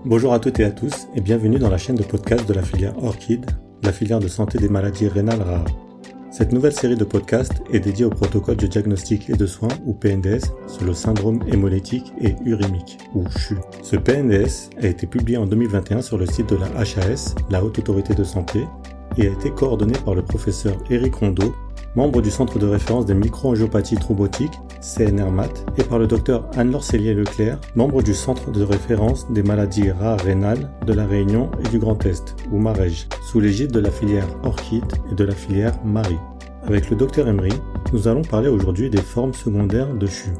Bonjour à toutes et à tous et bienvenue dans la chaîne de podcast de la filière ORCID, la filière de santé des maladies rénales rares. Cette nouvelle série de podcasts est dédiée au protocole de diagnostic et de soins ou PNDS sur le syndrome hémolytique et urémique ou CHU. Ce PNDS a été publié en 2021 sur le site de la HAS, la Haute Autorité de Santé, et a été coordonné par le professeur Éric Rondeau, membre du Centre de référence des microangiopathies thrombotiques, CNRMAT, et par le Dr Anne-Laure Cellier-Leclerc, membre du Centre de référence des maladies rares rénales de la Réunion et du Grand Est, ou MAREJ, sous l'égide de la filière ORCID et de la filière MARI. Avec le Dr Emery, nous allons parler aujourd'hui des formes secondaires de CHU.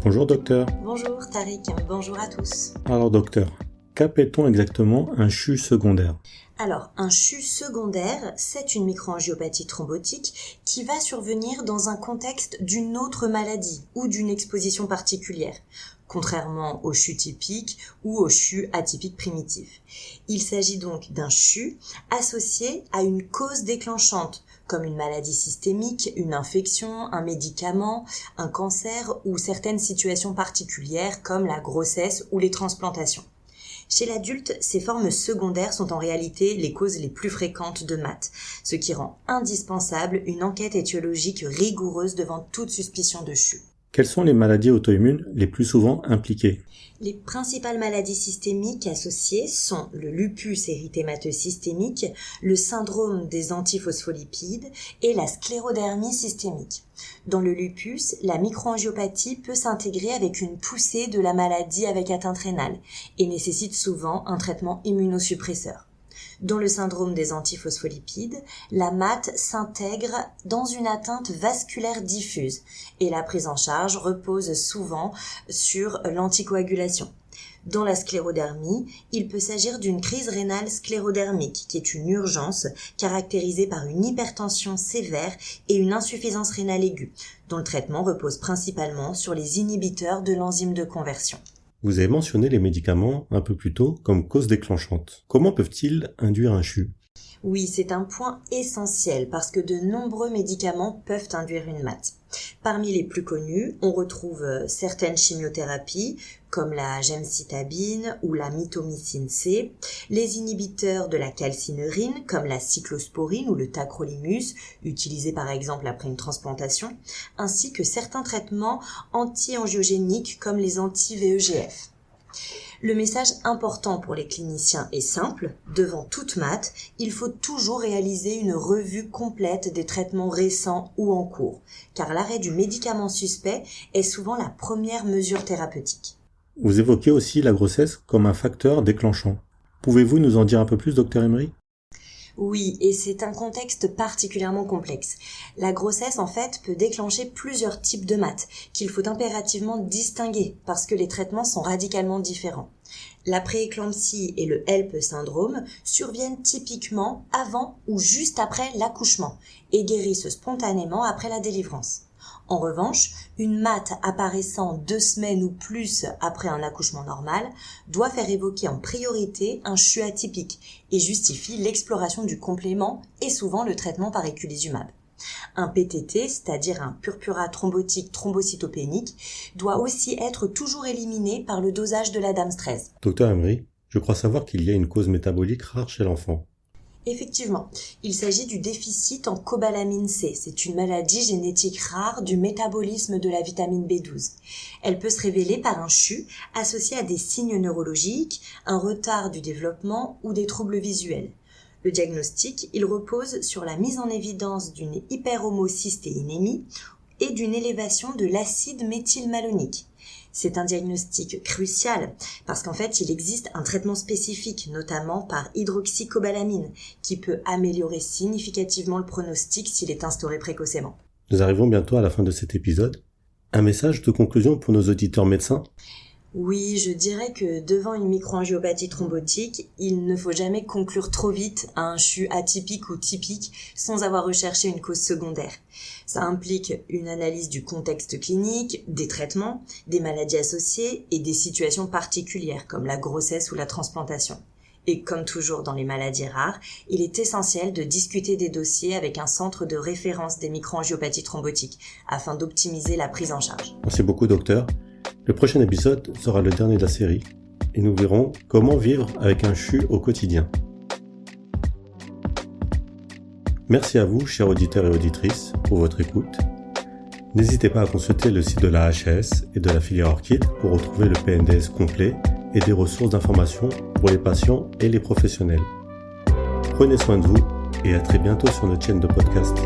Bonjour docteur. Bonjour Tariq, bonjour à tous. Alors docteur, qu'appelle-t-on exactement un CHU secondaire ? Alors, un CHU secondaire, c'est une microangiopathie thrombotique qui va survenir dans un contexte d'une autre maladie ou d'une exposition particulière, contrairement au CHU typique ou au CHU atypique primitif. Il s'agit donc d'un CHU associé à une cause déclenchante, comme une maladie systémique, une infection, un médicament, un cancer ou certaines situations particulières comme la grossesse ou les transplantations. Chez l'adulte, ces formes secondaires sont en réalité les causes les plus fréquentes de MAT, ce qui rend indispensable une enquête étiologique rigoureuse devant toute suspicion de CHU. Quelles sont les maladies auto-immunes les plus souvent impliquées ? Les principales maladies systémiques associées sont le lupus érythémateux systémique, le syndrome des antiphospholipides et la sclérodermie systémique. Dans le lupus, la microangiopathie peut s'intégrer avec une poussée de la maladie avec atteinte rénale et nécessite souvent un traitement immunosuppresseur. Dans le syndrome des antiphospholipides, la MAT s'intègre dans une atteinte vasculaire diffuse et la prise en charge repose souvent sur l'anticoagulation. Dans la sclérodermie, il peut s'agir d'une crise rénale sclérodermique qui est une urgence caractérisée par une hypertension sévère et une insuffisance rénale aiguë, dont le traitement repose principalement sur les inhibiteurs de l'enzyme de conversion. Vous avez mentionné les médicaments un peu plus tôt comme cause déclenchante. Comment peuvent-ils induire un CHU ? Oui, c'est un point essentiel parce que de nombreux médicaments peuvent induire une MAT. Parmi les plus connus, on retrouve certaines chimiothérapies comme la gemcitabine ou la mitomycine C, les inhibiteurs de la calcineurin comme la cyclosporine ou le tacrolimus, utilisés par exemple après une transplantation, ainsi que certains traitements anti-angiogéniques comme les anti-VEGF. Le message important pour les cliniciens est simple, devant toute MAT, il faut toujours réaliser une revue complète des traitements récents ou en cours, car l'arrêt du médicament suspect est souvent la première mesure thérapeutique. Vous évoquez aussi la grossesse comme un facteur déclenchant. Pouvez-vous nous en dire un peu plus, Dr Emery ? Oui, et c'est un contexte particulièrement complexe. La grossesse, en fait, peut déclencher plusieurs types de MAT qu'il faut impérativement distinguer parce que les traitements sont radicalement différents. La prééclampsie et le HELP syndrome surviennent typiquement avant ou juste après l'accouchement et guérissent spontanément après la délivrance. En revanche, une MAT apparaissant 2 semaines ou plus après un accouchement normal doit faire évoquer en priorité un CHU atypique et justifie l'exploration du complément et souvent le traitement par eculizumab. Un PTT, c'est-à-dire un purpura thrombotique thrombocytopénique, doit aussi être toujours éliminé par le dosage de la DAMS 13. Dr Emery, je crois savoir qu'il y a une cause métabolique rare chez l'enfant. Effectivement, il s'agit du déficit en cobalamine C. C'est une maladie génétique rare du métabolisme de la vitamine B12. Elle peut se révéler par un CHU associé à des signes neurologiques, un retard du développement ou des troubles visuels. Le diagnostic, il repose sur la mise en évidence d'une hyperhomocystéinémie et d'une élévation de l'acide méthylmalonique. C'est un diagnostic crucial parce qu'en fait, il existe un traitement spécifique, notamment par hydroxycobalamine, qui peut améliorer significativement le pronostic s'il est instauré précocement. Nous arrivons bientôt à la fin de cet épisode. Un message de conclusion pour nos auditeurs médecins ? Oui, je dirais que devant une microangiopathie thrombotique, il ne faut jamais conclure trop vite à un CHU atypique ou typique sans avoir recherché une cause secondaire. Ça implique une analyse du contexte clinique, des traitements, des maladies associées et des situations particulières comme la grossesse ou la transplantation. Et comme toujours dans les maladies rares, il est essentiel de discuter des dossiers avec un centre de référence des microangiopathies thrombotiques afin d'optimiser la prise en charge. Merci beaucoup docteur. Le prochain épisode sera le dernier de la série et nous verrons comment vivre avec un CHU au quotidien. Merci à vous, chers auditeurs et auditrices, pour votre écoute. N'hésitez pas à consulter le site de la HAS et de la filière Orchid pour retrouver le PNDS complet et des ressources d'information pour les patients et les professionnels. Prenez soin de vous et à très bientôt sur notre chaîne de podcast.